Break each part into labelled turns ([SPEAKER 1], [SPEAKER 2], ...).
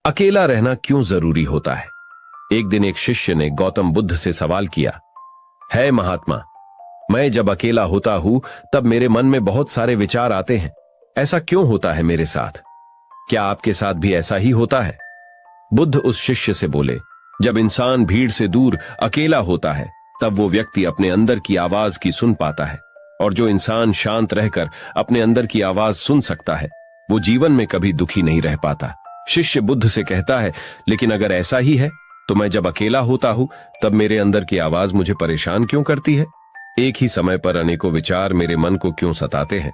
[SPEAKER 1] अकेला रहना क्यों जरूरी होता है? एक दिन एक शिष्य ने गौतम बुद्ध से सवाल किया, है महात्मा, मैं जब अकेला होता हूं तब मेरे मन में बहुत सारे विचार आते हैं। ऐसा क्यों होता है मेरे साथ? क्या आपके साथ भी ऐसा ही होता है? बुद्ध उस शिष्य से बोले, जब इंसान भीड़ से दूर अकेला होता है तब वो व्यक्ति अपने अंदर की आवाज की सुन पाता है, और जो इंसान शांत रहकर अपने अंदर की आवाज सुन सकता है वो जीवन में कभी दुखी नहीं रह पाता। शिष्य बुद्ध से कहता है, लेकिन अगर ऐसा ही है तो मैं जब अकेला होता हूं तब मेरे अंदर की आवाज मुझे परेशान क्यों करती है? एक ही समय पर अनेकों विचार मेरे मन को क्यों सताते हैं?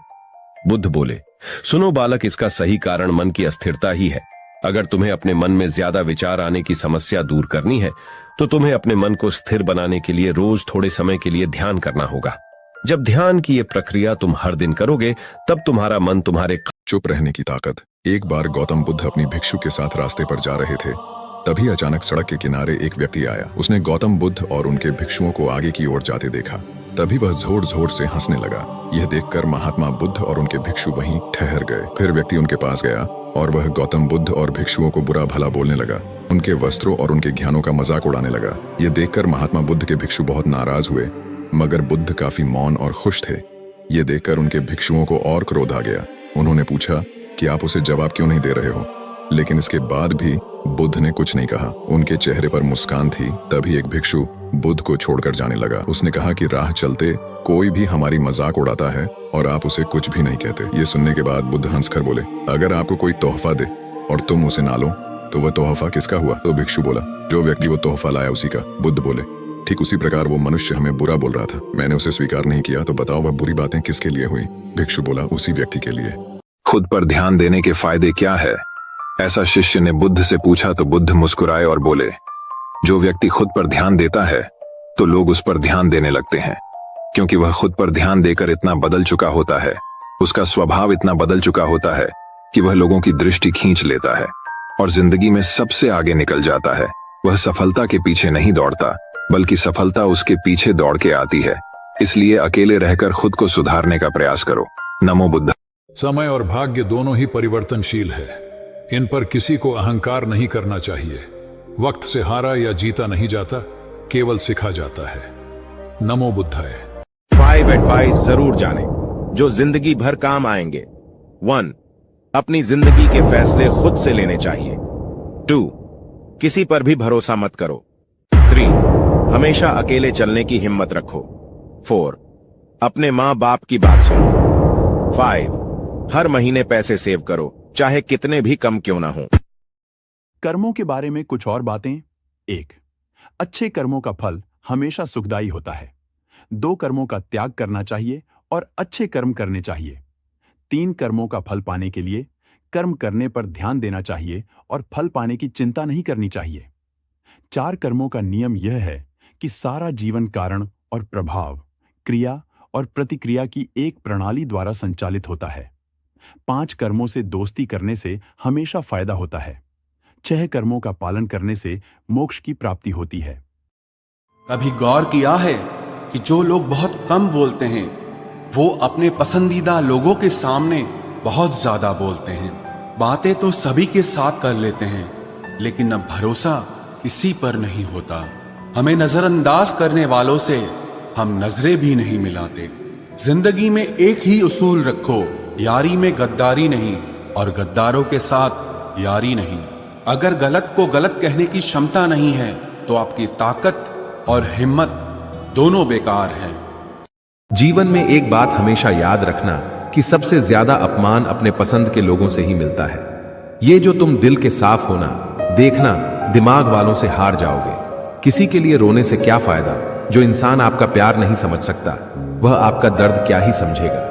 [SPEAKER 1] बुद्ध बोले, सुनो बालक, इसका सही कारण मन की अस्थिरता ही है। अगर तुम्हें अपने मन में ज्यादा विचार आने की समस्या दूर करनी है तो तुम्हें अपने मन को स्थिर बनाने के लिए रोज थोड़े समय के लिए ध्यान करना होगा। जब ध्यान की ये प्रक्रिया तुम हर दिन करोगे तब तुम्हारा मन तुम्हारे
[SPEAKER 2] चुप रहने की ताकत। एक बार गौतम बुद्ध अपनी भिक्षु के साथ रास्ते पर जा रहे थे। तभी अचानक सड़क के किनारे एक व्यक्ति आया। उसने गौतम बुद्ध और उनके भिक्षुओं को आगे की ओर जाते देखा। तभी वह जोर जोर से हंसने लगा। यह देखकर महात्मा बुद्ध और उनके भिक्षु वहीं ठहर गए। फिर व्यक्ति उनके पास गया और वह गौतम बुद्ध और भिक्षुओं को बुरा भला बोलने लगा। उनके वस्त्रों और उनके ज्ञानों का मजाक उड़ाने लगा। यह देखकर महात्मा बुद्ध के भिक्षु बहुत नाराज हुए, मगर बुद्ध काफी मौन और खुश थे। ये देखकर उनके भिक्षुओं को और क्रोध आ गया। उन्होंने पूछा कि आप उसे जवाब क्यों नहीं दे रहे हो? लेकिन इसके बाद भी बुद्ध ने कुछ नहीं कहा। उनके चेहरे पर मुस्कान थी। तभी एक भिक्षु बुद्ध को छोड़कर जाने लगा। उसने कहा कि राह चलते कोई भी हमारी मजाक उड़ाता है और आप उसे कुछ भी नहीं कहते। ये सुनने के बाद बुद्ध हंसकर बोले, अगर आपको कोई तोहफा दे और तुम उसे ना लो तो वह तोहफा किसका हुआ? तो भिक्षु बोला, जो व्यक्ति वो तोहफा लाया उसी का। बुद्ध बोले, ठीक उसी प्रकार वो मनुष्य हमें बुरा बोल रहा था, मैंने उसे स्वीकार नहीं किया, तो बताओ वह बुरी बातें किसके लिए हुई? भिक्षु बोला, उसी व्यक्ति के लिए।
[SPEAKER 3] खुद पर ध्यान देने के फायदे क्या है? ऐसा शिष्य ने बुद्ध से पूछा तो बुद्ध मुस्कुराए और बोले, जो व्यक्ति खुद पर ध्यान देता है तो लोग उस पर ध्यान देने लगते हैं, क्योंकि वह खुद पर ध्यान देकर इतना बदल चुका होता है, उसका स्वभाव इतना बदल चुका होता है कि वह लोगों की दृष्टि खींच लेता है और जिंदगी में सबसे आगे निकल जाता है। वह सफलता के पीछे नहीं दौड़ता, बल्कि सफलता उसके पीछे दौड़ के आती है। इसलिए अकेले रहकर खुद को सुधारने का प्रयास करो। नमो बुद्ध।
[SPEAKER 4] समय और भाग्य दोनों ही परिवर्तनशील है। इन पर किसी को अहंकार नहीं करना चाहिए। वक्त से हारा या जीता नहीं जाता, केवल सिखा जाता है। नमो बुद्धाय।
[SPEAKER 5] 5 एडवाइस जरूर जाने जो जिंदगी भर काम आएंगे। 1. अपनी जिंदगी के फैसले खुद से लेने चाहिए। 2. किसी पर भी भरोसा मत करो। 3. हमेशा अकेले चलने की हिम्मत रखो। 4. अपने माँ बाप की बात सुनो। 5. हर महीने पैसे सेव करो, चाहे कितने भी कम क्यों ना हो।
[SPEAKER 6] कर्मों के बारे में कुछ और बातें। 1. अच्छे कर्मों का फल हमेशा सुखदायी होता है। 2 कर्मों का त्याग करना चाहिए और अच्छे कर्म करने चाहिए। 3 कर्मों का फल पाने के लिए कर्म करने पर ध्यान देना चाहिए और फल पाने की चिंता नहीं करनी चाहिए। 4 कर्मों का नियम यह है कि सारा जीवन कारण और प्रभाव, क्रिया और प्रतिक्रिया की एक प्रणाली द्वारा संचालित होता है। 5 कर्मों से दोस्ती करने से हमेशा फायदा होता है। 6 कर्मों का पालन करने से मोक्ष की प्राप्ति होती है।
[SPEAKER 7] कभी गौर किया है कि जो लोग बहुत कम बोलते हैं वो अपने पसंदीदा लोगों के सामने बहुत ज्यादा बोलते हैं। बातें तो सभी के साथ कर लेते हैं, लेकिन अब भरोसा किसी पर नहीं होता। हमें नजरअंदाज करने वालों से हम नजरें भी नहीं मिलाते। जिंदगी में एक ही उसूल रखो, यारी में गद्दारी नहीं और गद्दारों के साथ यारी नहीं। अगर गलत को गलत कहने की क्षमता नहीं है तो आपकी ताकत और हिम्मत दोनों बेकार हैं।
[SPEAKER 8] जीवन में एक बात हमेशा याद रखना कि सबसे ज्यादा अपमान अपने पसंद के लोगों से ही मिलता है। ये जो तुम दिल के साफ होना, देखना दिमाग वालों से हार जाओगे। किसी के लिए रोने से क्या फायदा? जो इंसान आपका प्यार नहीं समझ सकता वह आपका दर्द क्या ही समझेगा।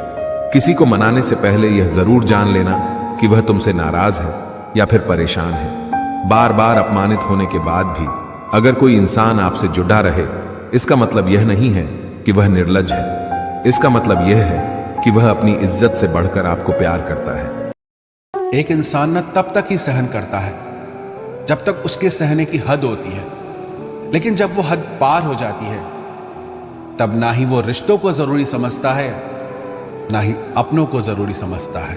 [SPEAKER 8] किसी को मनाने से पहले यह जरूर जान लेना कि वह तुमसे नाराज है या फिर परेशान है। बार बार अपमानित होने के बाद भी अगर कोई इंसान आपसे जुड़ा रहे, इसका मतलब यह नहीं है कि वह निर्लज्ज है। इसका मतलब यह है कि वह अपनी इज्जत से बढ़कर आपको प्यार करता है।
[SPEAKER 7] एक इंसान न तब तक ही सहन करता है जब तक उसके सहने की हद होती है, लेकिन जब वो हद पार हो जाती है तब ना ही वो रिश्तों को जरूरी समझता है, ना ही अपनों को जरूरी समझता है।